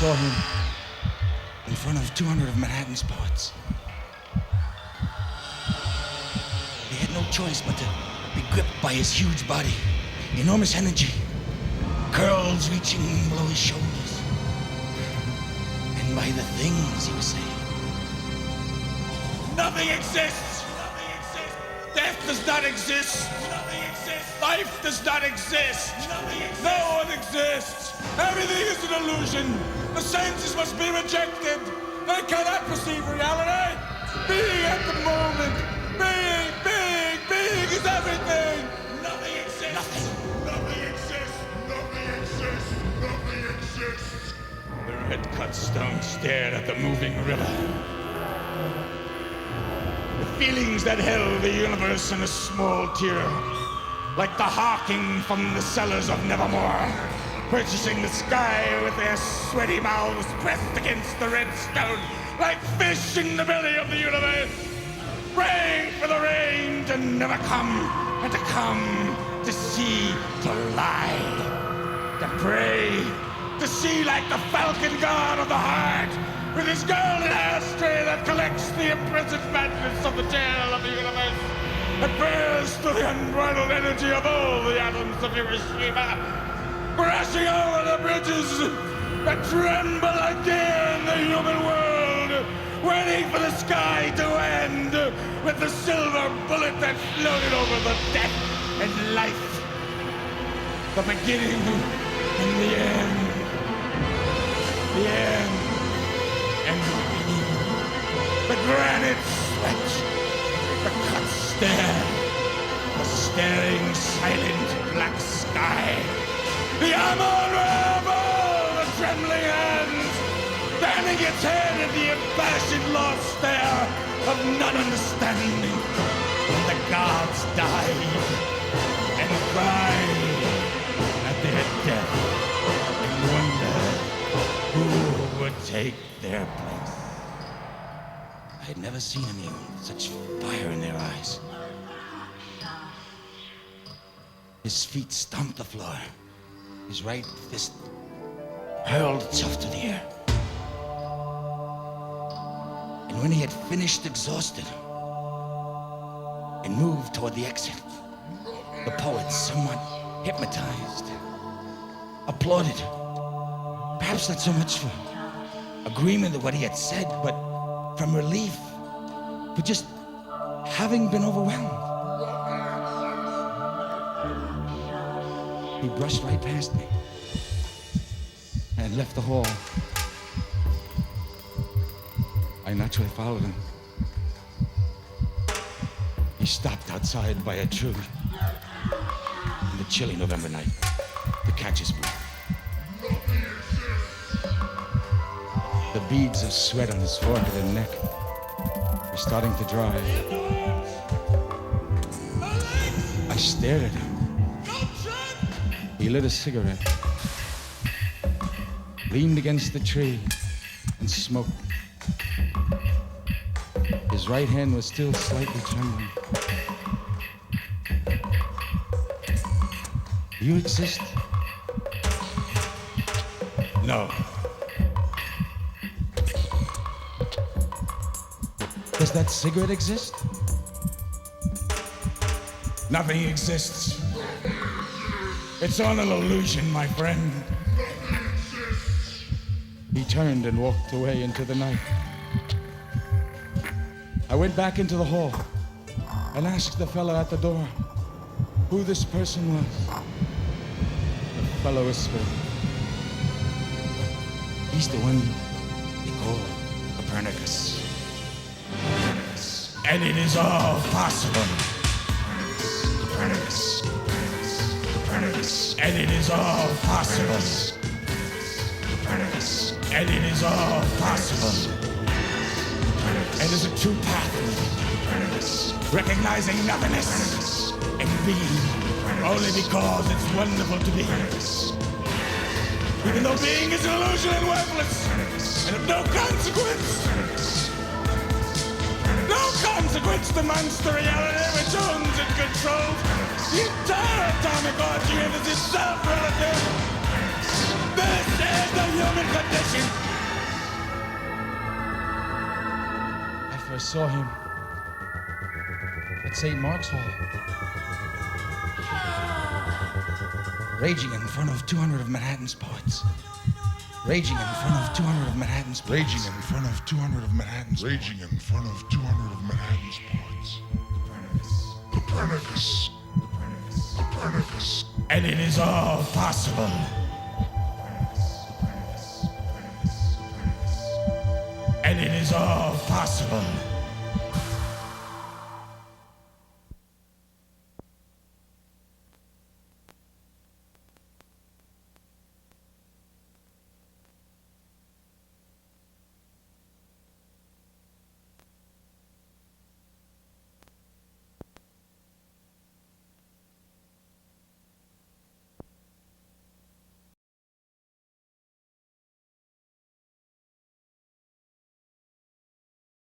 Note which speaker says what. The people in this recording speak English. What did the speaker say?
Speaker 1: saw him in front of 200 of Manhattan's poets. They had no choice but to be gripped by his huge body, enormous energy, curls reaching below his shoulders, and by the things he was saying. Nothing exists! Nothing exists! Death does not exist! Nothing exists! Life does not exist! Nothing exists! No one exists! Everything is an illusion! The senses must be rejected! They cannot perceive reality! Being at the moment! Being is everything! Nothing exists! Nothing! Nothing exists! Nothing exists! Nothing exists! The red-cut stone stared at the moving river. The feelings that held the universe in a small tear, like the hawking from the cellars of Nevermore, purchasing the sky with their sweaty mouths pressed against the red stone, like fish in the belly of the universe, praying for the rain to never come, and to come, to see, to lie, to pray, to see like the falcon god of the heart, with his golden ashtray that collects the imprisoned madness of the tail of the universe, that bears to the unbridled energy of all the atoms of Hiroshima, crashing over the bridges that tremble again the human world, waiting for the sky to end with the silver bullet that floated over the death and life, the beginning and the end, the end and the beginning, the granite sweat, the cut stare, the staring silent black sky, the Amon River, the trembling hands, bending its head in the impassioned lost stare of non-understanding, when the gods died and cried at their death and wondered who would take their place. I had never seen anyone with such fire in their eyes. His feet stomped the floor. His right fist hurled itself to the air. And when he had finished exhausted and moved toward the exit, the poet, somewhat hypnotized, applauded. Perhaps not so much for agreement with what he had said, but from relief for just having been overwhelmed. He brushed right past me and left the hall. I naturally followed him. He stopped outside by a tree in the chilly November night to catch his breath. The beads of sweat on his forehead and neck were starting to dry. I stared at him. He lit a cigarette, leaned against the tree, and smoked. His right hand was still slightly trembling. Do you exist? No. Does that cigarette exist? Nothing exists. It's all an illusion, my friend. He turned and walked away into the night. I went back into the hall and asked the fellow at the door who this person was. The fellow whispered, "He's the one they call Copernicus. And it is all possible. Copernicus. Copernicus. And it is all possible. Copernicus. And it is all possible. And there's a true path. Copernicus. Recognizing nothingness and being only because it's wonderful to be. Even though being is an illusion and worthless and of no consequence. No consequence to monster reality which owns and controls the entire atomic orgy of its itself relative. This is the human condition.
Speaker 2: I first saw him at St. Mark's Hall, raging in front of 200 of Manhattan's poets. Raging in front of 200 of Manhattan's poets.
Speaker 3: Raging in front of 200 of Manhattan's poets. Raging in front of 200 of Manhattan's poets. Copernicus. Copernicus. Copernicus.
Speaker 1: And it is all possible. And it is all possible.